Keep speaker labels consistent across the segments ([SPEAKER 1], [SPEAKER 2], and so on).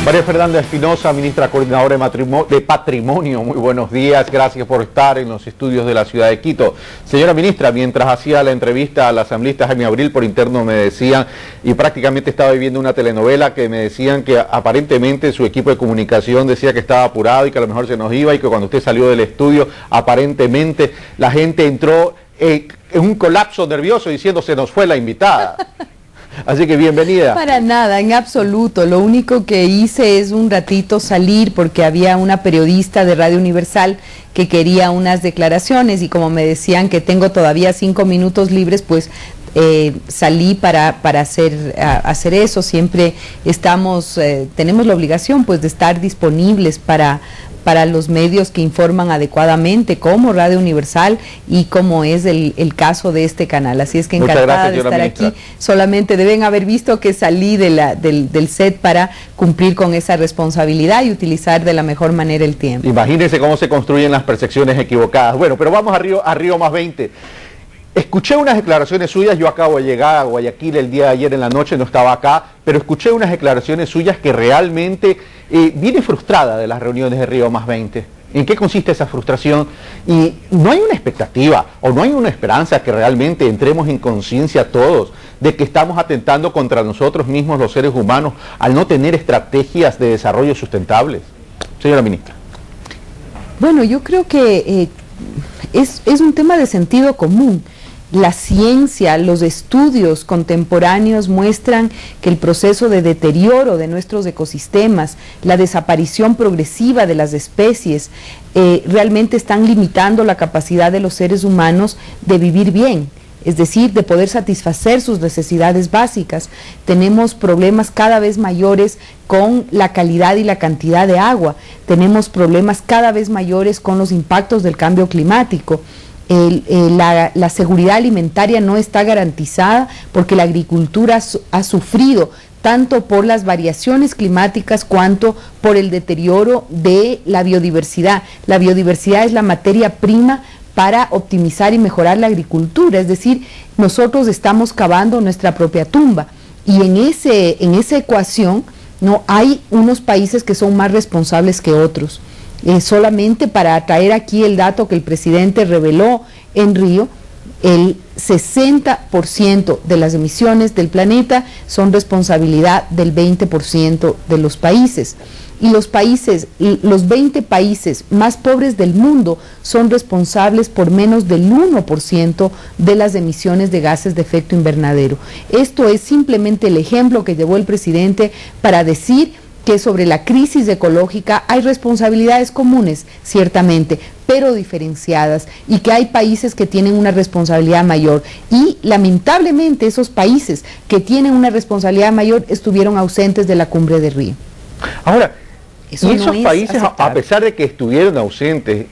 [SPEAKER 1] María Fernanda Espinosa, ministra coordinadora de Patrimonio, muy buenos días, gracias por estar en los estudios de la ciudad de Quito. Señora ministra, mientras hacía la entrevista al asambleísta Jaime Abril por interno me decían, y prácticamente estaba viviendo una telenovela, que me decían que aparentemente su equipo de comunicación decía que estaba apurado y que a lo mejor se nos iba, y que cuando usted salió del estudio aparentemente la gente entró en un colapso nervioso diciendo se nos fue la invitada. Así que bienvenida.
[SPEAKER 2] Para nada, en absoluto. Lo único que hice es un ratito salir porque había una periodista de Radio Universal que quería unas declaraciones y como me decían que tengo todavía 5 minutos libres, pues salí para hacer eso. Siempre tenemos la obligación pues de estar disponibles para los medios que informan adecuadamente, como Radio Universal y como es el caso de este canal. Así es que encantada de estar aquí. Solamente deben haber visto que salí del set para cumplir con esa responsabilidad y utilizar de la mejor manera el tiempo.
[SPEAKER 1] Imagínense cómo se construyen las percepciones equivocadas. Bueno, pero vamos a Río más 20. Escuché unas declaraciones suyas, yo acabo de llegar a Guayaquil el día de ayer en la noche, no estaba acá, pero escuché unas declaraciones suyas que realmente viene frustrada de las reuniones de Río más 20. ¿En qué consiste esa frustración? Y no hay una expectativa o no hay una esperanza que realmente entremos en conciencia todos de que estamos atentando contra nosotros mismos los seres humanos al no tener estrategias de desarrollo sustentables. Señora ministra.
[SPEAKER 2] Bueno, yo creo que es un tema de sentido común. La ciencia, los estudios contemporáneos muestran que el proceso de deterioro de nuestros ecosistemas, la desaparición progresiva de las especies, realmente están limitando la capacidad de los seres humanos de vivir bien, es decir, de poder satisfacer sus necesidades básicas. Tenemos problemas cada vez mayores con la calidad y la cantidad de agua, tenemos problemas cada vez mayores con los impactos del cambio climático. La seguridad alimentaria no está garantizada porque la agricultura ha sufrido tanto por las variaciones climáticas cuanto por el deterioro de la biodiversidad. La biodiversidad es la materia prima para optimizar y mejorar la agricultura, es decir, nosotros estamos cavando nuestra propia tumba y en esa ecuación no hay unos países que son más responsables que otros. Solamente para traer aquí el dato que el presidente reveló en Río, el 60% de las emisiones del planeta son responsabilidad del 20% de los países. Y los 20 países más pobres del mundo son responsables por menos del 1% de las emisiones de gases de efecto invernadero. Esto es simplemente el ejemplo que llevó el presidente para decir que sobre la crisis ecológica hay responsabilidades comunes, ciertamente, pero diferenciadas, y que hay países que tienen una responsabilidad mayor. Y lamentablemente esos países que tienen una responsabilidad mayor estuvieron ausentes de la cumbre de Río.
[SPEAKER 1] Ahora, y esos países, a pesar de que estuvieron ausentes,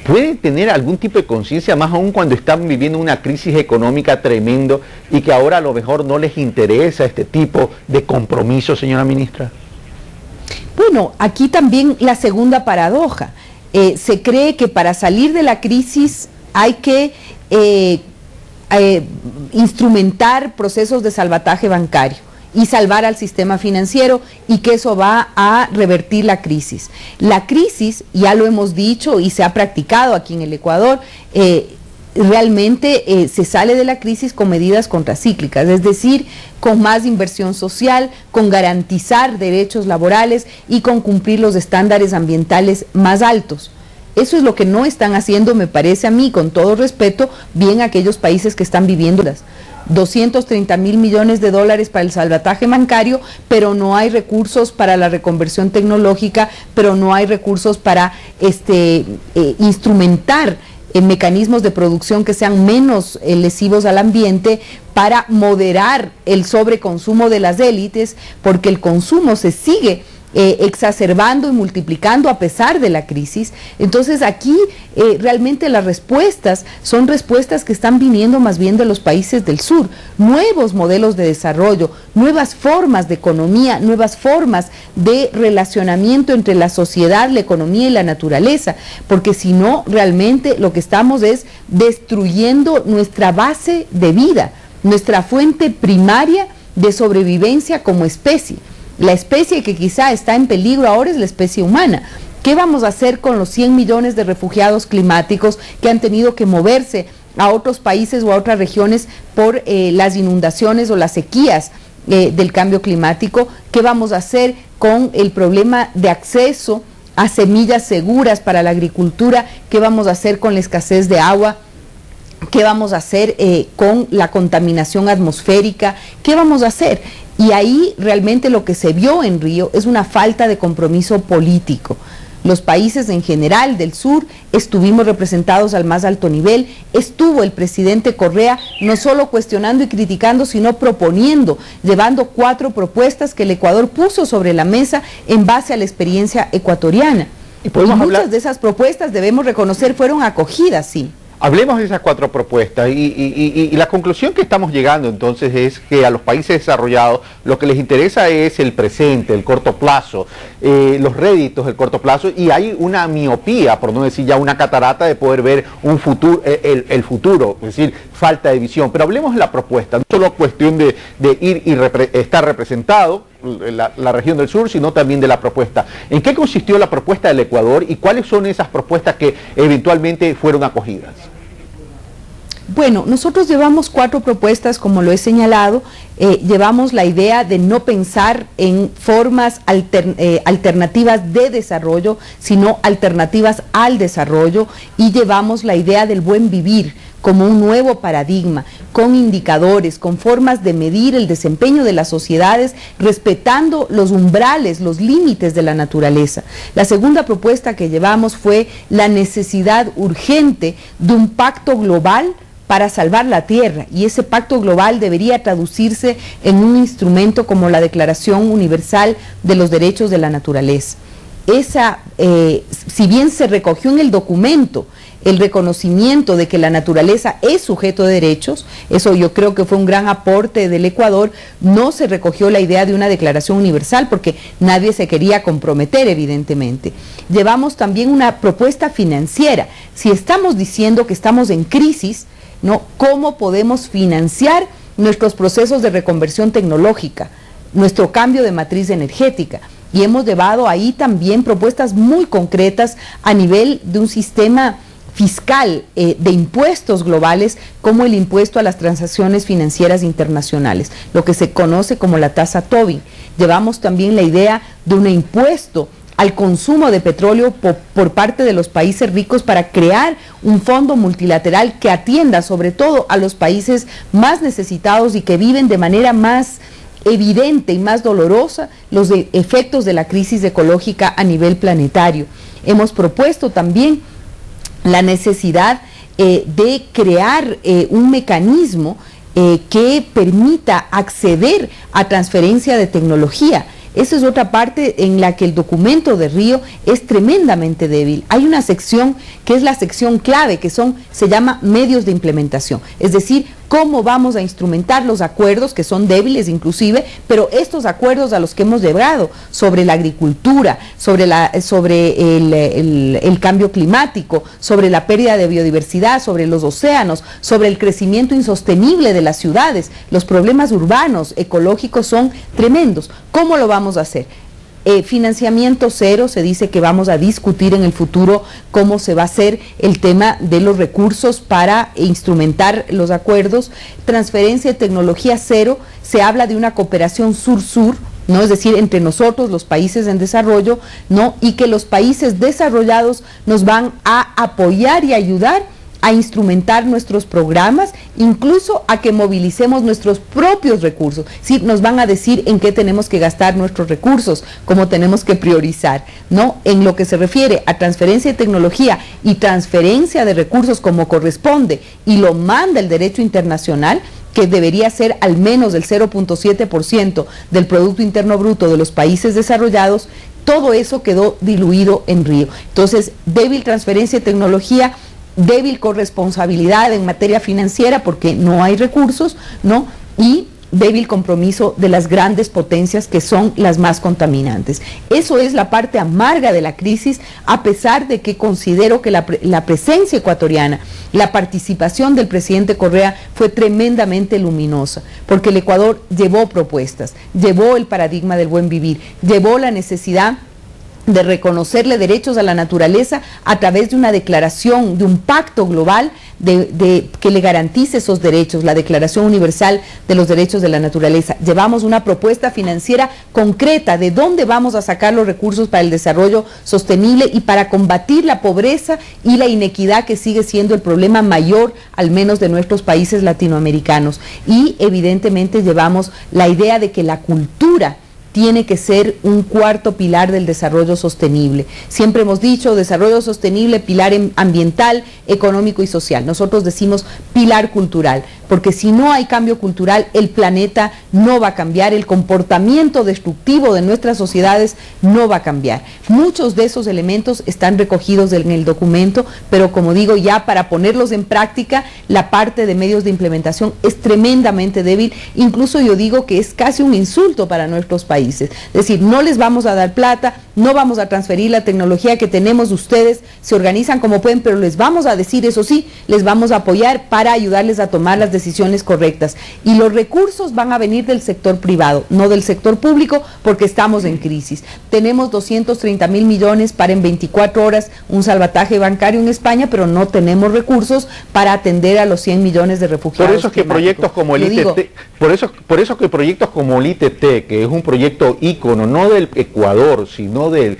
[SPEAKER 1] ¿pueden tener algún tipo de conciencia, más aún cuando están viviendo una crisis económica tremendo y que ahora a lo mejor no les interesa este tipo de compromiso, señora ministra?
[SPEAKER 2] Bueno, aquí también la segunda paradoja. Se cree que para salir de la crisis hay que instrumentar procesos de salvataje bancario y salvar al sistema financiero y que eso va a revertir la crisis. La crisis, ya lo hemos dicho y se ha practicado aquí en el Ecuador, realmente se sale de la crisis con medidas contracíclicas, es decir, con más inversión social, con garantizar derechos laborales y con cumplir los estándares ambientales más altos. Eso es lo que no están haciendo, me parece a mí, con todo respeto, bien aquellos países que están viviendo las 230.000 millones de dólares para el salvataje bancario, pero no hay recursos para la reconversión tecnológica, pero no hay recursos para instrumentar mecanismos de producción que sean menos lesivos al ambiente, para moderar el sobreconsumo de las élites, porque el consumo se sigue exacerbando y multiplicando a pesar de la crisis. Entonces aquí realmente las respuestas son respuestas que están viniendo más bien de los países del sur, nuevos modelos de desarrollo, nuevas formas de economía, nuevas formas de relacionamiento entre la sociedad, la economía y la naturaleza, porque si no, realmente lo que estamos es destruyendo nuestra base de vida, nuestra fuente primaria de sobrevivencia como especie. La especie que quizá está en peligro ahora es la especie humana. ¿Qué vamos a hacer con los 100 millones de refugiados climáticos que han tenido que moverse a otros países o a otras regiones por las inundaciones o las sequías del cambio climático? ¿Qué vamos a hacer con el problema de acceso a semillas seguras para la agricultura? ¿Qué vamos a hacer con la escasez de agua? ¿Qué vamos a hacer con la contaminación atmosférica? ¿Qué vamos a hacer? Y ahí realmente lo que se vio en Río es una falta de compromiso político. Los países en general del sur estuvimos representados al más alto nivel, estuvo el presidente Correa no solo cuestionando y criticando, sino proponiendo, llevando 4 propuestas que el Ecuador puso sobre la mesa en base a la experiencia ecuatoriana. Y muchas de esas propuestas, debemos reconocer, fueron acogidas, sí.
[SPEAKER 1] Hablemos de esas 4 propuestas y la conclusión que estamos llegando entonces es que a los países desarrollados lo que les interesa es el presente, el corto plazo, los réditos del corto plazo, y hay una miopía, por no decir ya una catarata, de poder ver un futuro, el futuro, es decir, falta de visión. Pero hablemos de la propuesta, no solo cuestión de ir y estar representado la región del sur, sino también de la propuesta. ¿En qué consistió la propuesta del Ecuador y cuáles son esas propuestas que eventualmente fueron acogidas?
[SPEAKER 2] Bueno, nosotros llevamos 4 propuestas, como lo he señalado. Llevamos la idea de no pensar en formas alternativas de desarrollo, sino alternativas al desarrollo, y llevamos la idea del buen vivir como un nuevo paradigma, con indicadores, con formas de medir el desempeño de las sociedades, respetando los umbrales, los límites de la naturaleza. La segunda propuesta que llevamos fue la necesidad urgente de un pacto global para salvar la Tierra, y ese pacto global debería traducirse en un instrumento como la Declaración Universal de los Derechos de la Naturaleza. Si bien se recogió en el documento el reconocimiento de que la naturaleza es sujeto de derechos, eso yo creo que fue un gran aporte del Ecuador, no se recogió la idea de una declaración universal porque nadie se quería comprometer, evidentemente. Llevamos también una propuesta financiera. Si estamos diciendo que estamos en crisis, ¿no?, ¿cómo podemos financiar nuestros procesos de reconversión tecnológica, nuestro cambio de matriz energética? Y hemos llevado ahí también propuestas muy concretas a nivel de un sistema fiscal de impuestos globales, como el impuesto a las transacciones financieras internacionales, lo que se conoce como la tasa Tobin. Llevamos también la idea de un impuesto al consumo de petróleo por parte de los países ricos para crear un fondo multilateral que atienda sobre todo a los países más necesitados y que viven de manera más evidente y más dolorosa los efectos de la crisis ecológica a nivel planetario. Hemos propuesto también la necesidad de crear un mecanismo que permita acceder a transferencia de tecnología. Esa es otra parte en la que el documento de Río es tremendamente débil. Hay una sección que es la sección clave, que se llama medios de implementación, es decir, cómo vamos a instrumentar los acuerdos, que son débiles inclusive, pero estos acuerdos a los que hemos llegado sobre la agricultura, sobre el cambio climático, sobre la pérdida de biodiversidad, sobre los océanos, sobre el crecimiento insostenible de las ciudades, los problemas urbanos, ecológicos son tremendos. ¿Cómo lo vamos a hacer? Financiamiento cero, se dice que vamos a discutir en el futuro cómo se va a hacer el tema de los recursos para instrumentar los acuerdos. Transferencia de tecnología cero, se habla de una cooperación sur-sur, ¿no?, es decir, entre nosotros, los países en desarrollo, ¿no?, y que los países desarrollados nos van a apoyar y ayudar a instrumentar nuestros programas, incluso a que movilicemos nuestros propios recursos. Sí, nos van a decir en qué tenemos que gastar nuestros recursos, cómo tenemos que priorizar, ¿no? En lo que se refiere a transferencia de tecnología y transferencia de recursos como corresponde y lo manda el derecho internacional, que debería ser al menos del 0.7% del Producto Interno Bruto de los países desarrollados, todo eso quedó diluido en Río. Entonces, débil transferencia de tecnología, débil corresponsabilidad en materia financiera porque no hay recursos, ¿no?, y débil compromiso de las grandes potencias que son las más contaminantes. Eso es la parte amarga de la crisis, a pesar de que considero que la presencia ecuatoriana, la participación del presidente Correa fue tremendamente luminosa, porque el Ecuador llevó propuestas, llevó el paradigma del buen vivir, llevó la necesidad de reconocerle derechos a la naturaleza a través de una declaración, de un pacto global que le garantice esos derechos, la Declaración Universal de los Derechos de la Naturaleza. Llevamos una propuesta financiera concreta de dónde vamos a sacar los recursos para el desarrollo sostenible y para combatir la pobreza y la inequidad, que sigue siendo el problema mayor, al menos de nuestros países latinoamericanos. Y evidentemente llevamos la idea de que la cultura tiene que ser un cuarto pilar del desarrollo sostenible. Siempre hemos dicho desarrollo sostenible, pilar ambiental, económico y social. Nosotros decimos pilar cultural, porque si no hay cambio cultural, el planeta no va a cambiar, el comportamiento destructivo de nuestras sociedades no va a cambiar. Muchos de esos elementos están recogidos en el documento, pero como digo, ya para ponerlos en práctica, la parte de medios de implementación es tremendamente débil. Incluso yo digo que es casi un insulto para nuestros países. Es decir, no les vamos a dar plata, no vamos a transferir la tecnología que tenemos, ustedes se organizan como pueden, pero les vamos a decir, eso sí, les vamos a apoyar para ayudarles a tomar las decisiones correctas. Y los recursos van a venir del sector privado, no del sector público, porque estamos en crisis. Tenemos 230.000 millones para en 24 horas un salvataje bancario en España, pero no tenemos recursos para atender a los 100 millones de refugiados.
[SPEAKER 1] Por eso es que proyectos como el ITT, por eso que proyectos como el ITT, que es un proyecto ícono, no del Ecuador, sino de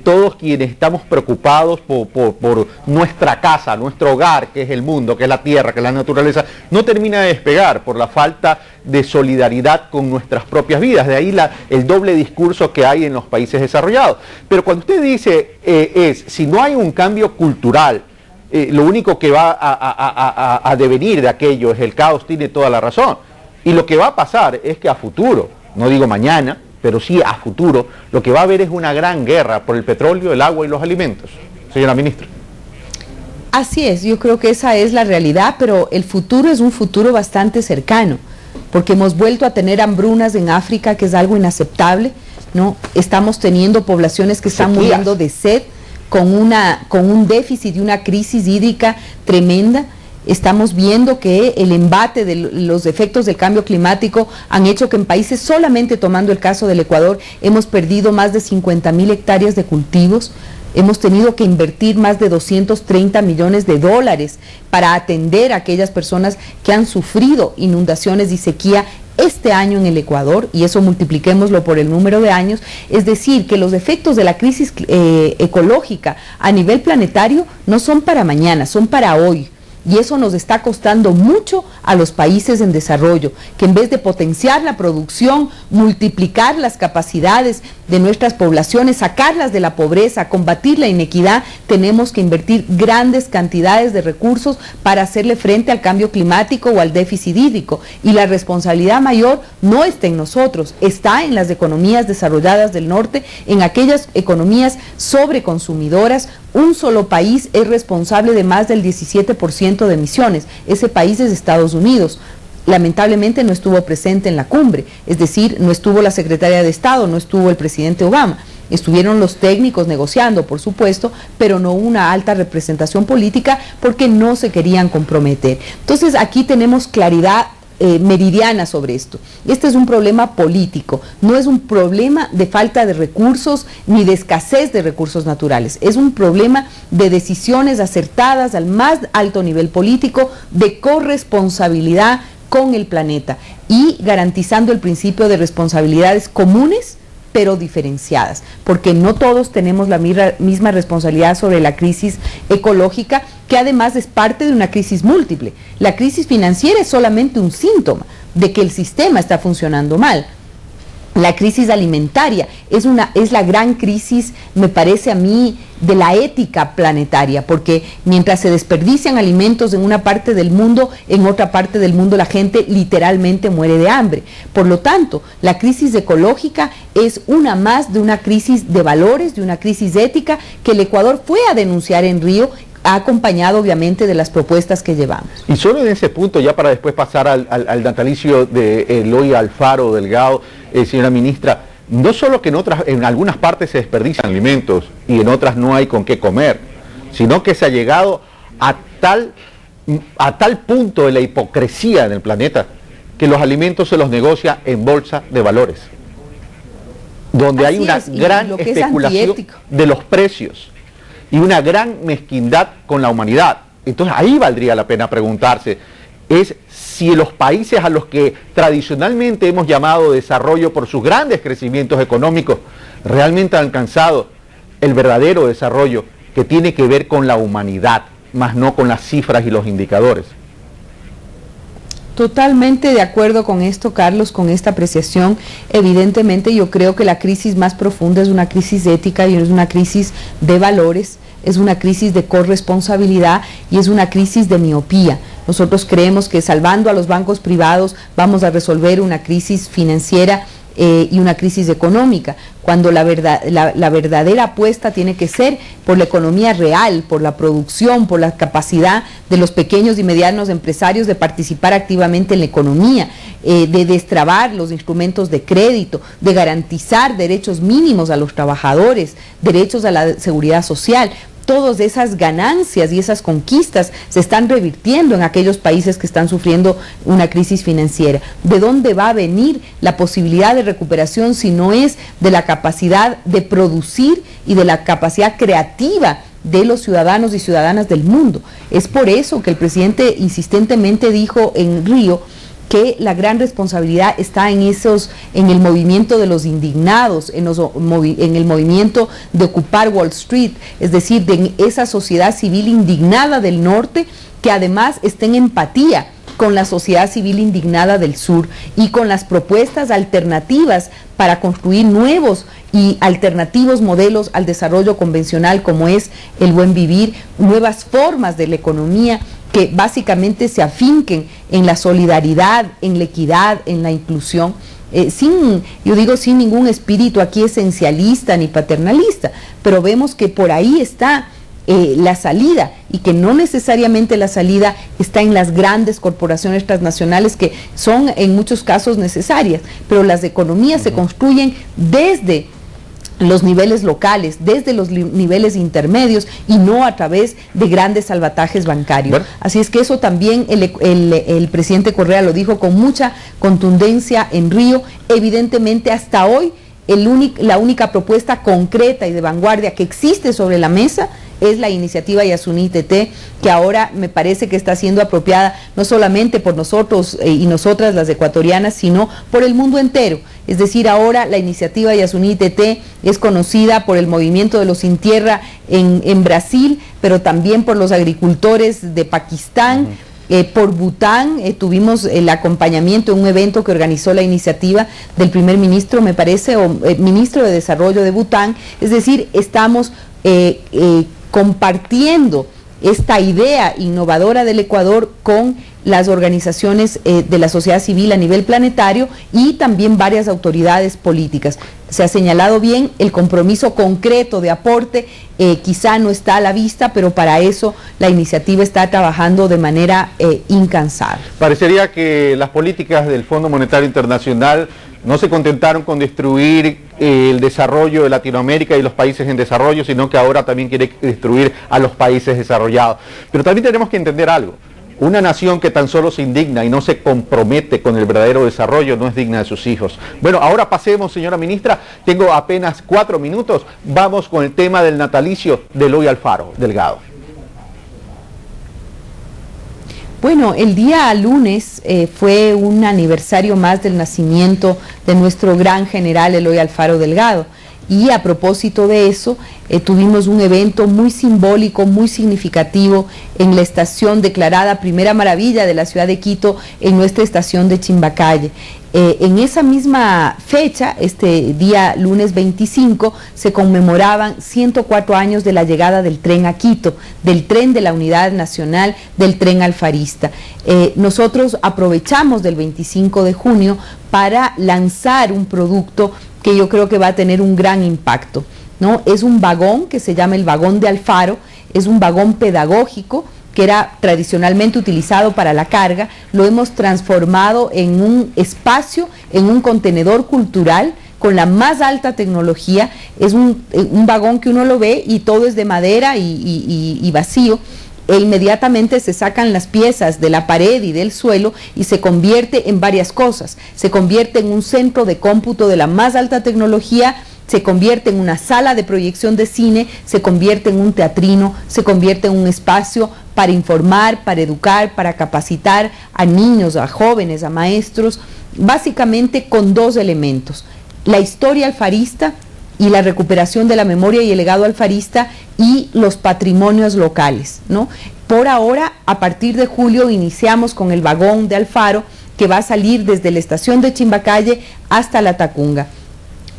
[SPEAKER 1] todos quienes estamos preocupados por nuestra casa, nuestro hogar, que es el mundo, que es la tierra, que es la naturaleza, no termina de despegar por la falta de solidaridad con nuestras propias vidas. De ahí el doble discurso que hay en los países desarrollados. Pero cuando usted dice, si no hay un cambio cultural, lo único que va a devenir de aquello es el caos, tiene toda la razón. Y lo que va a pasar es que a futuro, no digo mañana, pero sí a futuro, lo que va a haber es una gran guerra por el petróleo, el agua y los alimentos. Señora ministra.
[SPEAKER 2] Así es, yo creo que esa es la realidad, pero el futuro es un futuro bastante cercano, porque hemos vuelto a tener hambrunas en África, que es algo inaceptable, ¿no? Estamos teniendo poblaciones que están muriendo de sed, con un déficit y una crisis hídrica tremenda. Estamos viendo que el embate de los efectos del cambio climático han hecho que en países, solamente tomando el caso del Ecuador, hemos perdido más de 50.000 hectáreas de cultivos, hemos tenido que invertir más de 230 millones de dólares para atender a aquellas personas que han sufrido inundaciones y sequía este año en el Ecuador, y eso multipliquémoslo por el número de años. Es decir, que los efectos de la crisis ecológica a nivel planetario no son para mañana, son para hoy. Y eso nos está costando mucho a los países en desarrollo, que en vez de potenciar la producción, multiplicar las capacidades de nuestras poblaciones, sacarlas de la pobreza, combatir la inequidad, tenemos que invertir grandes cantidades de recursos para hacerle frente al cambio climático o al déficit hídrico. Y la responsabilidad mayor no está en nosotros, está en las economías desarrolladas del norte, en aquellas economías sobreconsumidoras. Un solo país es responsable de más del 17% de emisiones. Ese país es Estados Unidos. Lamentablemente no estuvo presente en la cumbre, es decir, no estuvo la secretaria de Estado, no estuvo el presidente Obama. Estuvieron los técnicos negociando, por supuesto, pero no una alta representación política porque no se querían comprometer. Entonces aquí tenemos claridad meridiana sobre esto. Este es un problema político, no es un problema de falta de recursos ni de escasez de recursos naturales, es un problema de decisiones acertadas al más alto nivel político, de corresponsabilidad con el planeta y garantizando el principio de responsabilidades comunes pero diferenciadas, porque no todos tenemos la misma responsabilidad sobre la crisis ecológica, que además es parte de una crisis múltiple. La crisis financiera es solamente un síntoma de que el sistema está funcionando mal. La crisis alimentaria es la gran crisis, me parece a mí, de la ética planetaria, porque mientras se desperdician alimentos en una parte del mundo, en otra parte del mundo la gente literalmente muere de hambre. Por lo tanto, la crisis ecológica es una más de una crisis de valores, de una crisis ética que el Ecuador fue a denunciar en Río, acompañado obviamente de las propuestas que llevamos.
[SPEAKER 1] Y solo en ese punto, ya para después pasar al natalicio de Eloy Alfaro Delgado, señora ministra, no solo que en algunas partes se desperdician alimentos y en otras no hay con qué comer, sino que se ha llegado a tal punto de la hipocresía en el planeta que los alimentos se los negocia en bolsa de valores, donde hay una gran especulación de los precios y una gran mezquindad con la humanidad. Entonces ahí valdría la pena preguntarse, es si los países a los que tradicionalmente hemos llamado desarrollo por sus grandes crecimientos económicos, realmente han alcanzado el verdadero desarrollo que tiene que ver con la humanidad, más no con las cifras y los indicadores.
[SPEAKER 2] Totalmente de acuerdo con esto, Carlos, con esta apreciación. Evidentemente yo creo que la crisis más profunda es una crisis ética y es una crisis de valores, es una crisis de corresponsabilidad y es una crisis de miopía. Nosotros creemos que salvando a los bancos privados vamos a resolver una crisis financiera y una crisis económica, cuando la verdadera apuesta tiene que ser por la economía real, por la producción, por la capacidad de los pequeños y medianos empresarios de participar activamente en la economía, de destrabar los instrumentos de crédito, de garantizar derechos mínimos a los trabajadores, derechos a la seguridad social. Todas esas ganancias y esas conquistas se están revirtiendo en aquellos países que están sufriendo una crisis financiera. ¿De dónde va a venir la posibilidad de recuperación si no es de la capacidad de producir y de la capacidad creativa de los ciudadanos y ciudadanas del mundo? Es por eso que el presidente insistentemente dijo en Río que la gran responsabilidad está en el movimiento de los indignados, en el movimiento de ocupar Wall Street, es decir, de esa sociedad civil indignada del norte, que además está en empatía con la sociedad civil indignada del sur y con las propuestas alternativas para construir nuevos y alternativos modelos al desarrollo convencional, como es el buen vivir, nuevas formas de la economía que básicamente se afinquen en la solidaridad, en la equidad, en la inclusión, sin ningún espíritu aquí esencialista ni paternalista, pero vemos que por ahí está la salida, y que no necesariamente la salida está en las grandes corporaciones transnacionales, que son en muchos casos necesarias, pero las economías se construyen desde los niveles locales, desde los niveles intermedios y no a través de grandes salvatajes bancarios. Bueno. Así es que eso también el presidente Correa lo dijo con mucha contundencia en Río. Evidentemente hasta hoy la única propuesta concreta y de vanguardia que existe sobre la mesa es la iniciativa Yasuní Tete, que ahora me parece que está siendo apropiada no solamente por nosotros y nosotras las ecuatorianas, sino por el mundo entero. Es decir, ahora la iniciativa Yasuní Tete es conocida por el movimiento de los sin tierra en Brasil, pero también por los agricultores de Pakistán. Por Bután, tuvimos el acompañamiento en un evento que organizó la iniciativa del primer ministro, me parece, o ministro de Desarrollo de Bután. Es decir, estamos compartiendo esta idea innovadora del Ecuador con las organizaciones de la sociedad civil a nivel planetario y también varias autoridades políticas. Se ha señalado bien, el compromiso concreto de aporte quizá no está a la vista, pero para eso la iniciativa está trabajando de manera incansable.
[SPEAKER 1] Parecería que las políticas del Fondo Monetario Internacional no se contentaron con destruir el desarrollo de Latinoamérica y los países en desarrollo, sino que ahora también quiere destruir a los países desarrollados. Pero también tenemos que entender algo. Una nación que tan solo se indigna y no se compromete con el verdadero desarrollo no es digna de sus hijos. Bueno, ahora pasemos, señora ministra, tengo apenas 4 minutos, vamos con el tema del natalicio de Eloy Alfaro Delgado.
[SPEAKER 2] Bueno, el día lunes fue un aniversario más del nacimiento de nuestro gran general Eloy Alfaro Delgado. Y a propósito de eso, tuvimos un evento muy simbólico, muy significativo en la estación declarada Primera Maravilla de la ciudad de Quito, en nuestra estación de Chimbacalle. En esa misma fecha, este día lunes 25, se conmemoraban 104 años de la llegada del tren a Quito, del tren de la Unidad Nacional, del tren alfarista. Nosotros aprovechamos del 25 de junio para lanzar un producto que yo creo que va a tener un gran impacto, ¿no? Es un vagón que se llama el vagón de Alfaro, es un vagón pedagógico que era tradicionalmente utilizado para la carga, lo hemos transformado en un espacio, en un contenedor cultural con la más alta tecnología. Es un vagón que uno lo ve y todo es de madera y vacío, e inmediatamente se sacan las piezas de la pared y del suelo y se convierte en varias cosas. Se convierte en un centro de cómputo de la más alta tecnología, se convierte en una sala de proyección de cine, se convierte en un teatrino, se convierte en un espacio para informar, para educar, para capacitar a niños, a jóvenes, a maestros, básicamente con dos elementos: la historia alfarista y la recuperación de la memoria y el legado alfarista y los patrimonios locales, ¿no? Por ahora, a partir de julio, iniciamos con el vagón de Alfaro, que va a salir desde la estación de Chimbacalle hasta La Tacunga.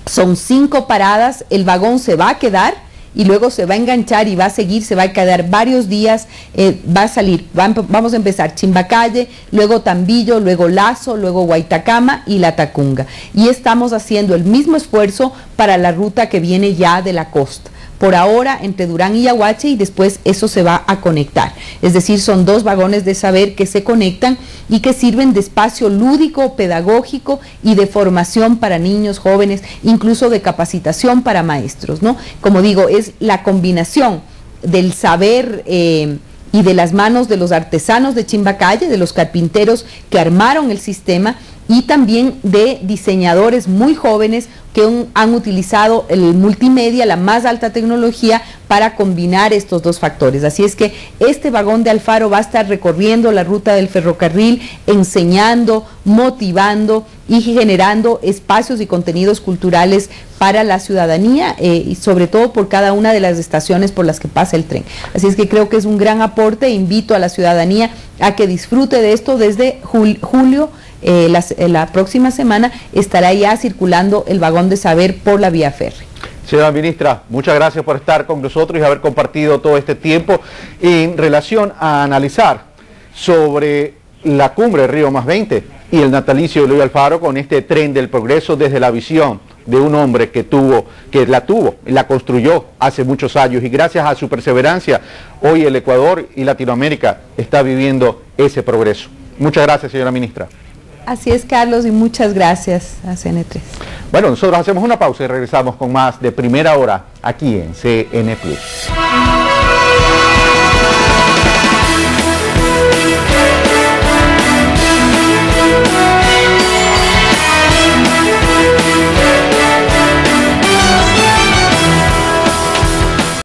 [SPEAKER 2] Son 5 paradas, el vagón se va a quedar y luego se va a enganchar y va a seguir, se va a quedar varios días, va a salir, vamos a empezar Chimbacalle, luego Tambillo, luego Lazo, luego Guaitacama y La Tacunga. Y estamos haciendo el mismo esfuerzo para la ruta que viene ya de la costa. Por ahora entre Durán y Yaguache, y después eso se va a conectar. Es decir, son 2 vagones de saber que se conectan y que sirven de espacio lúdico, pedagógico y de formación para niños, jóvenes, incluso de capacitación para maestros, ¿no? Como digo, es la combinación del saber y de las manos de los artesanos de Chimbacalle, de los carpinteros que armaron el sistema, y también de diseñadores muy jóvenes que han utilizado el multimedia, la más alta tecnología, para combinar estos dos factores. Así es que este vagón de Alfaro va a estar recorriendo la ruta del ferrocarril, enseñando, motivando y generando espacios y contenidos culturales para la ciudadanía, y sobre todo por cada una de las estaciones por las que pasa el tren. Así es que creo que es un gran aporte e invito a la ciudadanía a que disfrute de esto desde julio. La próxima semana estará ya circulando el vagón de saber por la vía férrea.
[SPEAKER 1] Señora ministra, muchas gracias por estar con nosotros y haber compartido todo este tiempo en relación a analizar sobre la cumbre de Río +20 y el natalicio de Eloy Alfaro con este tren del progreso desde la visión de un hombre que la construyó hace muchos años, y gracias a su perseverancia hoy el Ecuador y Latinoamérica está viviendo ese progreso. Muchas gracias, señora ministra.
[SPEAKER 2] Así es, Carlos, y muchas gracias a CN3.
[SPEAKER 1] Bueno, nosotros hacemos una pausa y regresamos con más de Primera Hora aquí en CN Plus.